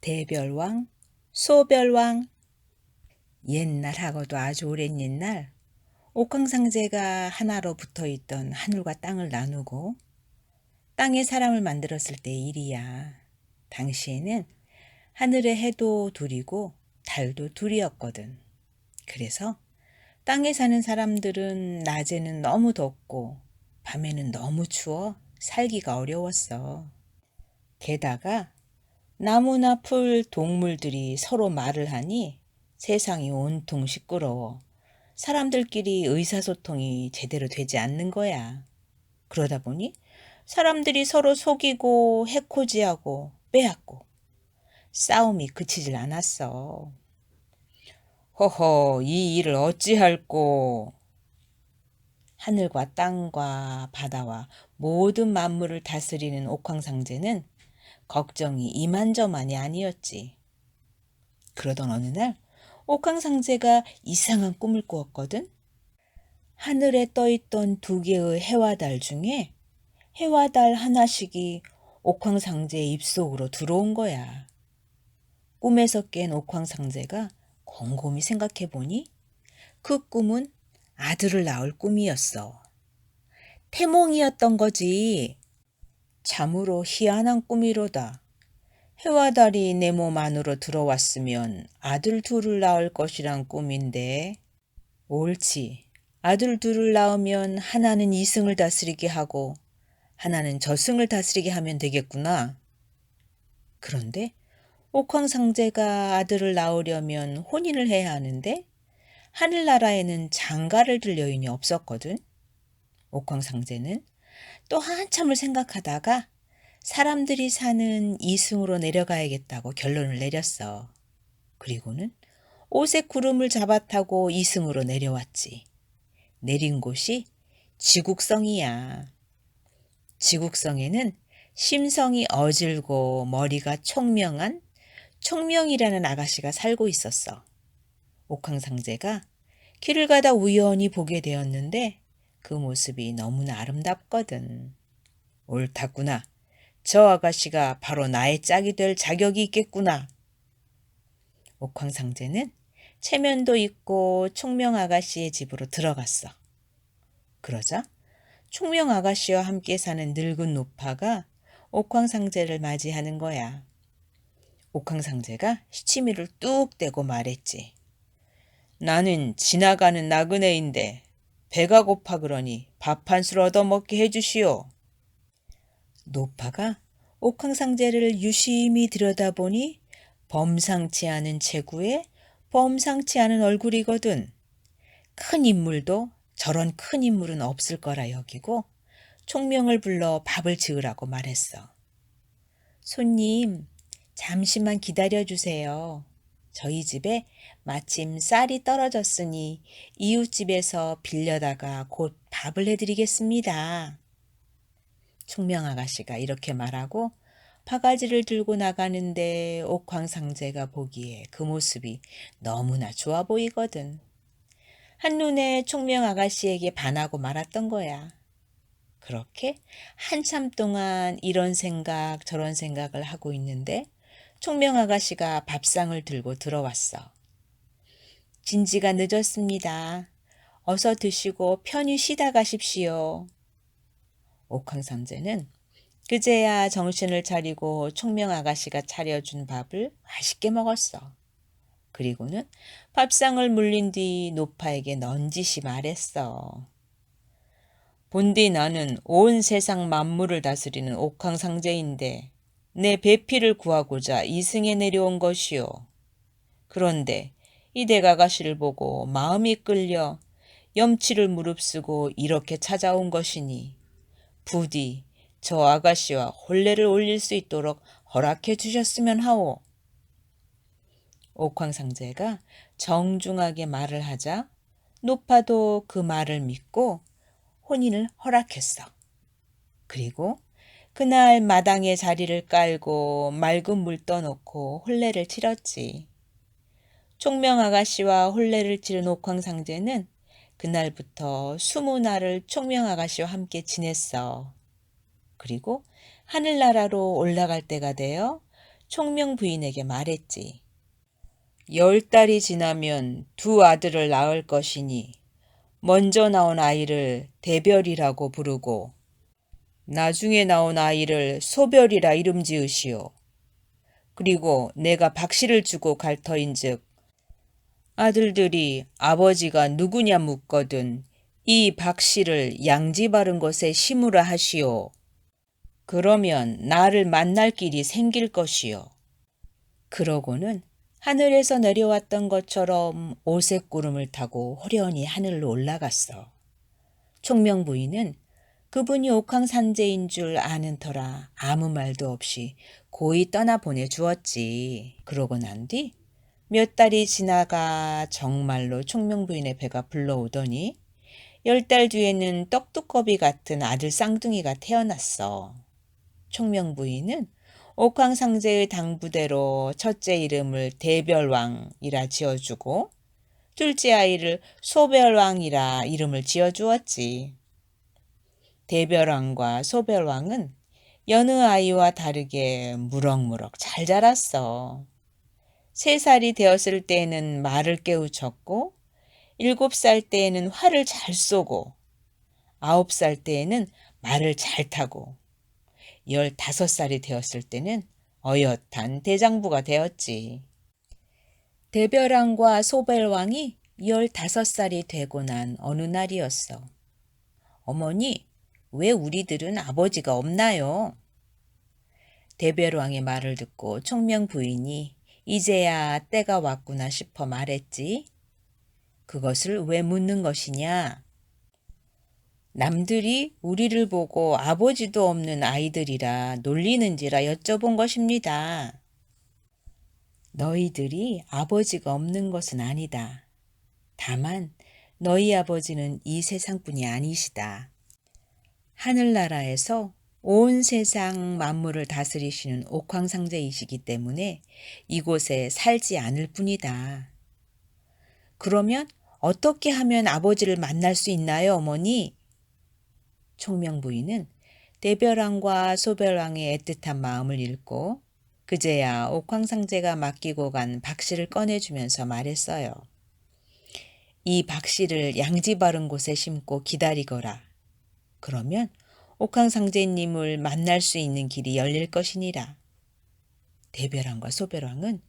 대별왕, 소별왕. 옛날하고도 아주 오랜 옛날 옥황상제가 하나로 붙어있던 하늘과 땅을 나누고 땅에 사람을 만들었을 때의 일이야. 당시에는 하늘의 해도 둘이고 달도 둘이었거든. 그래서 땅에 사는 사람들은 낮에는 너무 덥고 밤에는 너무 추워 살기가 어려웠어. 게다가 나무나 풀, 동물들이 서로 말을 하니 세상이 온통 시끄러워 사람들끼리 의사소통이 제대로 되지 않는 거야. 그러다 보니 사람들이 서로 속이고 해코지하고 빼앗고 싸움이 그치질 않았어. 허허, 이 일을 어찌할꼬. 하늘과 땅과 바다와 모든 만물을 다스리는 옥황상제는 걱정이 이만저만이 아니었지. 그러던 어느 날 옥황상제가 이상한 꿈을 꾸었거든. 하늘에 떠있던 두 개의 해와 달 중에 해와 달 하나씩이 옥황상제의 입속으로 들어온 거야. 꿈에서 깬 옥황상제가 곰곰이 생각해보니 그 꿈은 아들을 낳을 꿈이었어. 태몽이었던 거지. 참으로 희한한 꿈이로다. 해와 달이 내 몸 안으로 들어왔으면 아들 둘을 낳을 것이란 꿈인데. 옳지. 아들 둘을 낳으면 하나는 이승을 다스리게 하고 하나는 저승을 다스리게 하면 되겠구나. 그런데 옥황상제가 아들을 낳으려면 혼인을 해야 하는데 하늘나라에는 장가를 들 여인이 없었거든. 옥황상제는 또 한참을 생각하다가 사람들이 사는 이승으로 내려가야겠다고 결론을 내렸어. 그리고는 오색 구름을 잡아타고 이승으로 내려왔지. 내린 곳이 지국성이야. 지국성에는 심성이 어질고 머리가 총명한 총명이라는 아가씨가 살고 있었어. 옥황상제가 길을 가다 우연히 보게 되었는데 그 모습이 너무나 아름답거든. 옳았구나. 저 아가씨가 바로 나의 짝이 될 자격이 있겠구나. 옥황상제는 체면도 있고 총명 아가씨의 집으로 들어갔어. 그러자 총명 아가씨와 함께 사는 늙은 노파가 옥황상제를 맞이하는 거야. 옥황상제가 시치미를 뚝 떼고 말했지. 나는 지나가는 나그네인데 배가 고파 그러니 밥 한 술 얻어먹게 해주시오. 노파가 옥황상제를 유심히 들여다보니 범상치 않은 체구에 범상치 않은 얼굴이거든. 큰 인물도 저런 큰 인물은 없을 거라 여기고 총명을 불러 밥을 지으라고 말했어. 손님, 잠시만 기다려주세요. 저희 집에 마침 쌀이 떨어졌으니 이웃집에서 빌려다가 곧 밥을 해드리겠습니다. 총명 아가씨가 이렇게 말하고 바가지를 들고 나가는데 옥황상제가 보기에 그 모습이 너무나 좋아 보이거든. 한눈에 총명 아가씨에게 반하고 말았던 거야. 그렇게 한참 동안 이런 생각 저런 생각을 하고 있는데 총명 아가씨가 밥상을 들고 들어왔어. 진지가 늦었습니다. 어서 드시고 편히 쉬다 가십시오. 옥황상제는 그제야 정신을 차리고 총명 아가씨가 차려준 밥을 맛있게 먹었어. 그리고는 밥상을 물린 뒤 노파에게 넌지시 말했어. 본디 나는 온 세상 만물을 다스리는 옥황상제인데 내 배필을 구하고자 이승에 내려온 것이오. 그런데 이 대가가씨를 보고 마음이 끌려 염치를 무릅쓰고 이렇게 찾아온 것이니 부디 저 아가씨와 혼례를 올릴 수 있도록 허락해 주셨으면 하오. 옥황상제가 정중하게 말을 하자 노파도 그 말을 믿고 혼인을 허락했어. 그리고 그날 마당에 자리를 깔고 맑은 물 떠놓고 혼례를 치렀지. 총명 아가씨와 혼례를 치른 옥황상제는 그날부터 20날을 총명 아가씨와 함께 지냈어. 그리고 하늘나라로 올라갈 때가 되어 총명 부인에게 말했지. 10달이 지나면 2 아들을 낳을 것이니 먼저 나온 아이를 대별이라고 부르고 나중에 나온 아이를 소별이라 이름 지으시오. 그리고 내가 박씨를 주고 갈 터인즉 아들들이 아버지가 누구냐 묻거든 이 박씨를 양지 바른 곳에 심으라 하시오. 그러면 나를 만날 길이 생길 것이요. 그러고는 하늘에서 내려왔던 것처럼 오색 구름을 타고 호련히 하늘로 올라갔어. 총명 부인은 그분이 옥황산제인 줄 아는 터라 아무 말도 없이 고이 떠나 보내주었지. 그러고 난 뒤 몇 달이 지나가 정말로 총명 부인의 배가 불러오더니 10달 뒤에는 떡두꺼비 같은 아들 쌍둥이가 태어났어. 총명 부인은 옥황상제의 당부대로 첫째 이름을 대별왕이라 지어주고 둘째 아이를 소별왕이라 이름을 지어주었지. 대별왕과 소별왕은 여느 아이와 다르게 무럭무럭 잘 자랐어. 3살이 되었을 때에는 말을 깨우쳤고 7살 때에는 활을 잘 쏘고 9살 때에는 말을 잘 타고 15살이 되었을 때는 어엿한 대장부가 되었지. 대별왕과 소별왕이 15살이 되고 난 어느 날이었어. 어머니, 왜 우리들은 아버지가 없나요? 대별왕의 말을 듣고 총명 부인이 이제야 때가 왔구나 싶어 말했지. 그것을 왜 묻는 것이냐? 남들이 우리를 보고 아버지도 없는 아이들이라 놀리는지라 여쭤본 것입니다. 너희들이 아버지가 없는 것은 아니다. 다만 너희 아버지는 이 세상뿐이 아니시다. 하늘나라에서 온 세상 만물을 다스리시는 옥황상제이시기 때문에 이곳에 살지 않을 뿐이다. 그러면 어떻게 하면 아버지를 만날 수 있나요, 어머니? 총명 부인은 대별왕과 소별왕의 애틋한 마음을 읽고 그제야 옥황상제가 맡기고 간 박씨를 꺼내주면서 말했어요. 이 박씨를 양지 바른 곳에 심고 기다리거라. 그러면 옥황상제님을 만날 수 있는 길이 열릴 것이니라. 대별왕과 소별왕은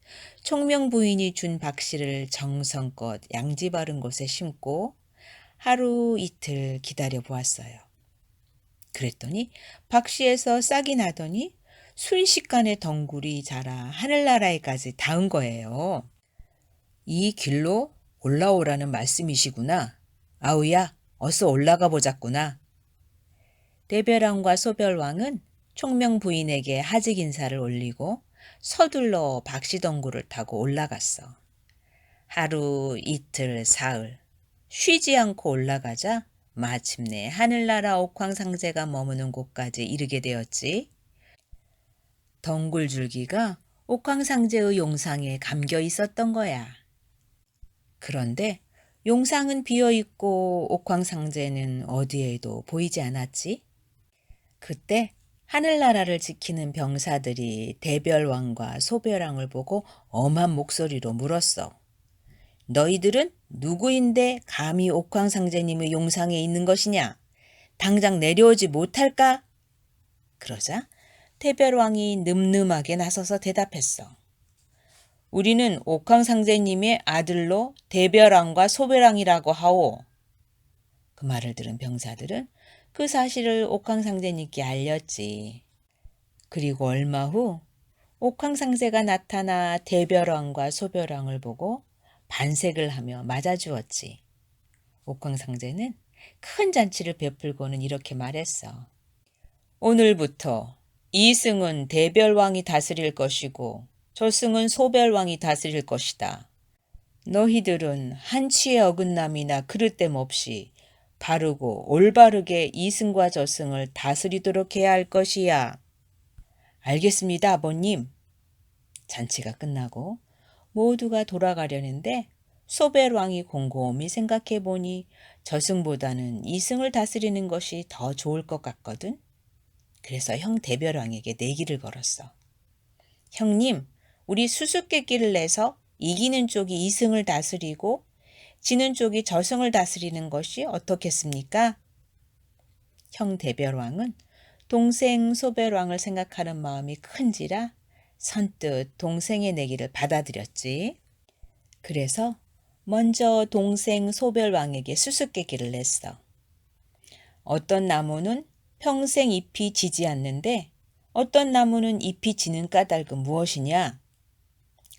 총명 부인이 준 박씨를 정성껏 양지 바른 곳에 심고 하루 이틀 기다려 보았어요. 그랬더니 박씨에서 싹이 나더니 순식간에 덩굴이 자라 하늘나라에까지 닿은 거예요. 이 길로 올라오라는 말씀이시구나. 아우야, 어서 올라가 보자꾸나. 대별왕과 소별왕은 총명 부인에게 하직 인사를 올리고 서둘러 박씨 덩굴을 타고 올라갔어. 하루, 이틀, 사흘 쉬지 않고 올라가자 마침내 하늘나라 옥황상제가 머무는 곳까지 이르게 되었지. 덩굴 줄기가 옥황상제의 용상에 감겨 있었던 거야. 그런데 용상은 비어있고 옥황상제는 어디에도 보이지 않았지. 그때 하늘나라를 지키는 병사들이 대별왕과 소별왕을 보고 엄한 목소리로 물었어. 너희들은 누구인데 감히 옥황상제님의 용상에 있는 것이냐? 당장 내려오지 못할까? 그러자 대별왕이 늠름하게 나서서 대답했어. 우리는 옥황상제님의 아들로 대별왕과 소별왕이라고 하오. 그 말을 들은 병사들은 그 사실을 옥황상제님께 알렸지. 그리고 얼마 후 옥황상제가 나타나 대별왕과 소별왕을 보고 반색을 하며 맞아주었지. 옥황상제는 큰 잔치를 베풀고는 이렇게 말했어. 오늘부터 이 승은 대별왕이 다스릴 것이고 저 승은 소별왕이 다스릴 것이다. 너희들은 한치의 어긋남이나 그릇됨 없이 바르고 올바르게 이승과 저승을 다스리도록 해야 할 것이야. 알겠습니다, 아버님. 잔치가 끝나고 모두가 돌아가려는데 소별왕이 곰곰이 생각해 보니 저승보다는 이승을 다스리는 것이 더 좋을 것 같거든. 그래서 형 대별왕에게 내기를 걸었어. 형님, 우리 수수께끼를 내서 이기는 쪽이 이승을 다스리고 지는 쪽이 저승을 다스리는 것이 어떻겠습니까? 형 대별왕은 동생 소별왕을 생각하는 마음이 큰지라 선뜻 동생의 내기를 받아들였지. 그래서 먼저 동생 소별왕에게 수수께끼를 냈어. 어떤 나무는 평생 잎이 지지 않는데 어떤 나무는 잎이 지는 까닭은 무엇이냐?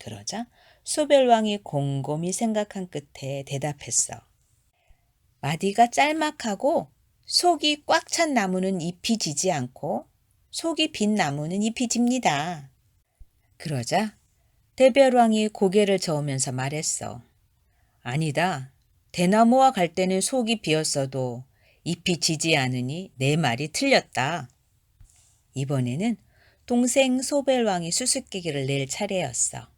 그러자 소별왕이 곰곰이 생각한 끝에 대답했어. 마디가 짤막하고 속이 꽉 찬 나무는 잎이 지지 않고 속이 빈 나무는 잎이 집니다. 그러자 대별왕이 고개를 저으면서 말했어. 아니다. 대나무와 갈대는 속이 비었어도 잎이 지지 않으니 내 말이 틀렸다. 이번에는 동생 소별왕이 수수께끼를 낼 차례였어.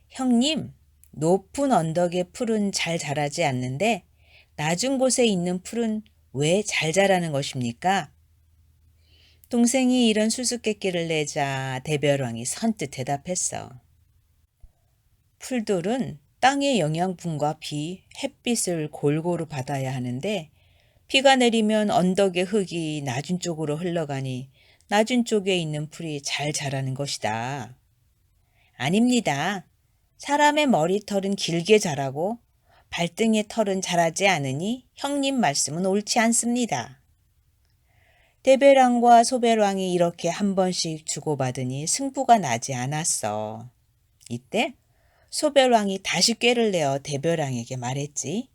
형님, 높은 언덕의 풀은 잘 자라지 않는데 낮은 곳에 있는 풀은 왜 잘 자라는 것입니까? 동생이 이런 수수께끼를 내자 대별왕이 선뜻 대답했어. 풀들은 땅의 영양분과 비, 햇빛을 골고루 받아야 하는데 비가 내리면 언덕의 흙이 낮은 쪽으로 흘러가니 낮은 쪽에 있는 풀이 잘 자라는 것이다. 아닙니다. 사람의 머리털은 길게 자라고 발등의 털은 자라지 않으니 형님 말씀은 옳지 않습니다. 대별왕과 소별왕이 이렇게 한 번씩 주고받으니 승부가 나지 않았어. 이때 소별왕이 다시 꾀를 내어 대별왕에게 말했지.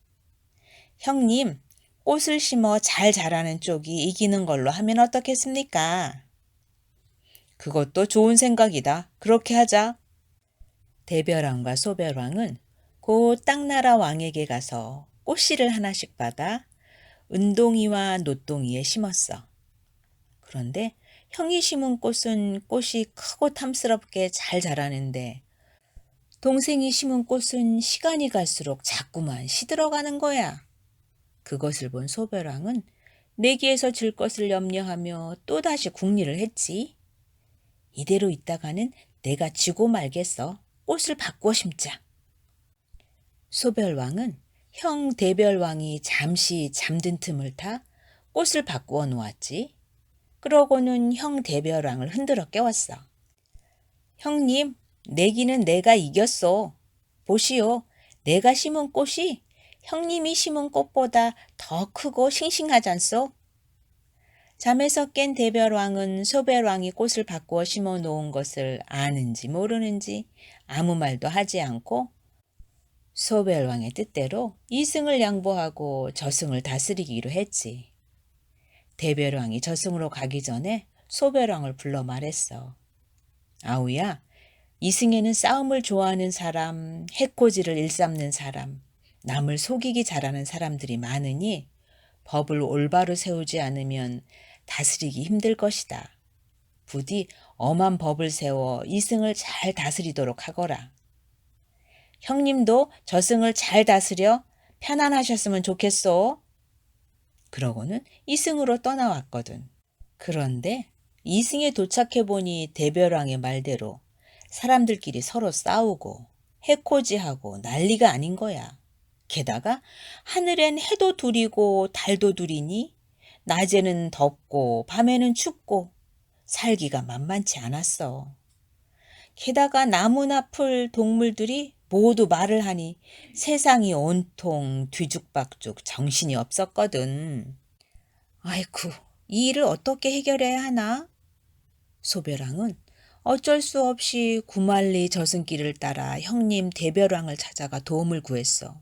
형님, 꽃을 심어 잘 자라는 쪽이 이기는 걸로 하면 어떻겠습니까? 그것도 좋은 생각이다. 그렇게 하자. 대별왕과 소별왕은 곧 땅나라 왕에게 가서 꽃씨를 하나씩 받아 은동이와 노동이에 심었어. 그런데 형이 심은 꽃은 꽃이 크고 탐스럽게 잘 자라는데 동생이 심은 꽃은 시간이 갈수록 자꾸만 시들어가는 거야. 그것을 본 소별왕은 내기에서 질 것을 염려하며 또다시 궁리를 했지. 이대로 있다가는 내가 지고 말겠어. 꽃을 바꾸어 심자. 소별왕은 형 대별왕이 잠시 잠든 틈을 타 꽃을 바꾸어 놓았지. 그러고는 형 대별왕을 흔들어 깨웠어. 형님, 내기는 내가 이겼어. 보시오, 내가 심은 꽃이 형님이 심은 꽃보다 더 크고 싱싱하잖소. 잠에서 깬 대별왕은 소별왕이 꽃을 바꾸어 심어 놓은 것을 아는지 모르는지 아무 말도 하지 않고 소별왕의 뜻대로 이승을 양보하고 저승을 다스리기로 했지. 대별왕이 저승으로 가기 전에 소별왕을 불러 말했어. 아우야, 이승에는 싸움을 좋아하는 사람, 해코지를 일삼는 사람, 남을 속이기 잘하는 사람들이 많으니 법을 올바로 세우지 않으면 다스리기 힘들 것이다. 부디 엄한 법을 세워 이승을 잘 다스리도록 하거라. 형님도 저승을 잘 다스려 편안하셨으면 좋겠소. 그러고는 이승으로 떠나왔거든. 그런데 이승에 도착해보니 대별왕의 말대로 사람들끼리 서로 싸우고 해코지하고 난리가 아닌 거야. 게다가 하늘엔 해도 둘이고 달도 둘이니 낮에는 덥고 밤에는 춥고 살기가 만만치 않았어. 게다가 나무나 풀, 동물들이 모두 말을 하니 세상이 온통 뒤죽박죽 정신이 없었거든. 아이쿠, 이 일을 어떻게 해결해야 하나? 소별왕은 어쩔 수 없이 구만리 저승길을 따라 형님 대별왕을 찾아가 도움을 구했어.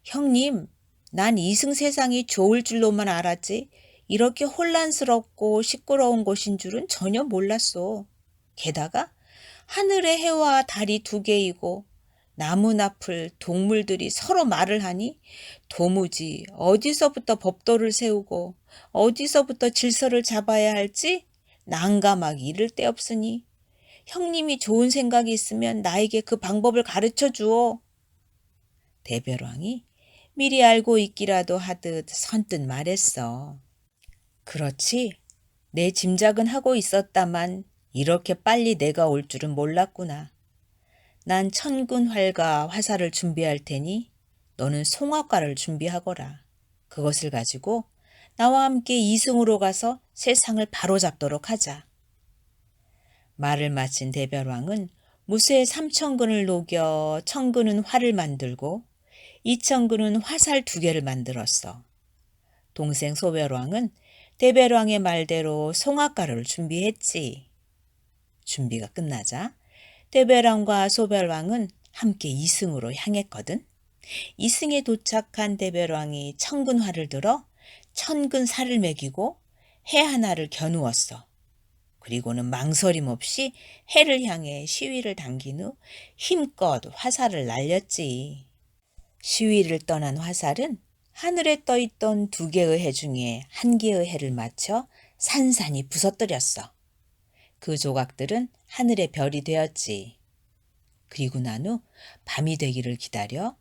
형님, 난 이승 세상이 좋을 줄로만 알았지 이렇게 혼란스럽고 시끄러운 곳인 줄은 전혀 몰랐어. 게다가 하늘의 해와 달이 두 개이고 나무나 풀, 동물들이 서로 말을 하니 도무지 어디서부터 법도를 세우고 어디서부터 질서를 잡아야 할지 난감하기 이를 데 없으니 형님이 좋은 생각이 있으면 나에게 그 방법을 가르쳐 주오. 대별왕이 미리 알고 있기라도 하듯 선뜻 말했어. 그렇지. 내 짐작은 하고 있었다만 이렇게 빨리 내가 올 줄은 몰랐구나. 난 천군 활과 화살을 준비할 테니 너는 송화과를 준비하거라. 그것을 가지고 나와 함께 이승으로 가서 세상을 바로잡도록 하자. 말을 마친 대별왕은 무쇠 3천근을 녹여 천근은 활을 만들고 2천근은 화살 2개를 만들었어. 동생 소별왕은 대별왕의 말대로 송화가루를 준비했지. 준비가 끝나자 대별왕과 소별왕은 함께 이승으로 향했거든. 이승에 도착한 대별왕이 천근활을 들어 천근살을 매기고 해 하나를 겨누었어. 그리고는 망설임 없이 해를 향해 시위를 당긴 후 힘껏 화살을 날렸지. 시위를 떠난 화살은 하늘에 떠있던 2개의 해 중에 1개의 해를 맞춰 산산이 부서뜨렸어. 그 조각들은 하늘의 별이 되었지. 그리고 난 후 밤이 되기를 기다려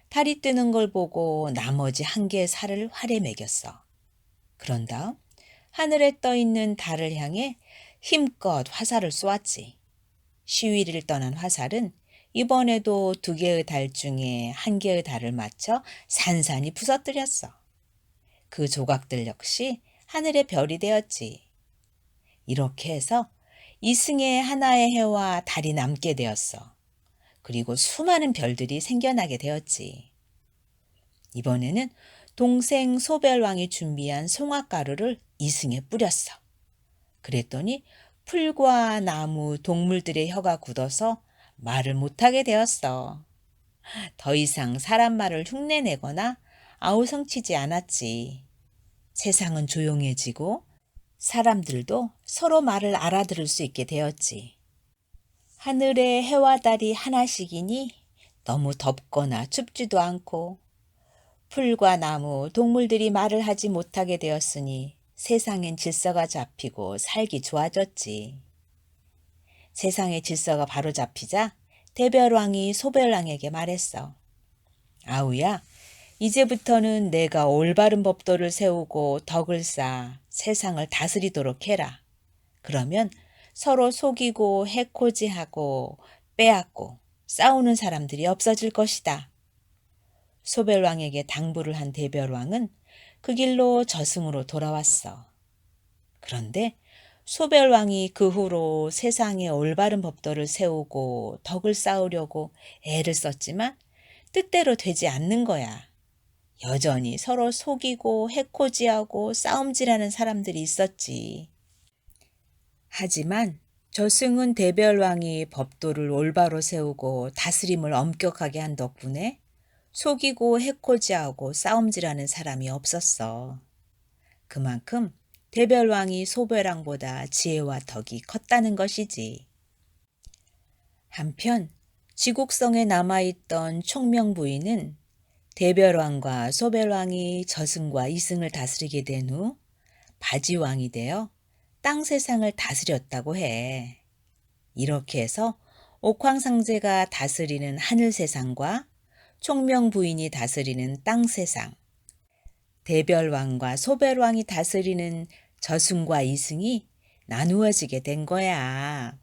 달이 뜨는 걸 보고 나머지 1개의 살을 활에 매겼어. 그런 다음 하늘에 떠있는 달을 향해 힘껏 화살을 쏘았지. 시위를 떠난 화살은 이번에도 2개의 달 중에 1개의 달을 맞춰 산산이 부서뜨렸어. 그 조각들 역시 하늘의 별이 되었지. 이렇게 해서 이승에 하나의 해와 달이 남게 되었어. 그리고 수많은 별들이 생겨나게 되었지. 이번에는 동생 소별왕이 준비한 송화가루를 이승에 뿌렸어. 그랬더니 풀과 나무, 동물들의 혀가 굳어서 말을 못하게 되었어. 더 이상 사람 말을 흉내내거나 아우성치지 않았지. 세상은 조용해지고 사람들도 서로 말을 알아들을 수 있게 되었지. 하늘에 해와 달이 하나씩이니 너무 덥거나 춥지도 않고 풀과 나무, 동물들이 말을 하지 못하게 되었으니 세상엔 질서가 잡히고 살기 좋아졌지. 세상의 질서가 바로 잡히자 대별왕이 소별왕에게 말했어. 아우야, 이제부터는 내가 올바른 법도를 세우고 덕을 쌓아 세상을 다스리도록 해라. 그러면 서로 속이고 해코지하고 빼앗고 싸우는 사람들이 없어질 것이다. 소별왕에게 당부를 한 대별왕은 그 길로 저승으로 돌아왔어. 그런데 소별왕이 그 후로 세상에 올바른 법도를 세우고 덕을 쌓으려고 애를 썼지만 뜻대로 되지 않는 거야. 여전히 서로 속이고 해코지하고 싸움질하는 사람들이 있었지. 하지만 저승은 대별왕이 법도를 올바로 세우고 다스림을 엄격하게 한 덕분에 속이고 해코지하고 싸움질하는 사람이 없었어. 그만큼 대별왕이 소별왕보다 지혜와 덕이 컸다는 것이지. 한편 지국성에 남아있던 총명부인은 대별왕과 소별왕이 저승과 이승을 다스리게 된 후 바지왕이 되어 땅 세상을 다스렸다고 해. 이렇게 해서 옥황상제가 다스리는 하늘 세상과 총명부인이 다스리는 땅 세상, 대별왕과 소별왕이 다스리는 저승과 이승이 나누어지게 된 거야.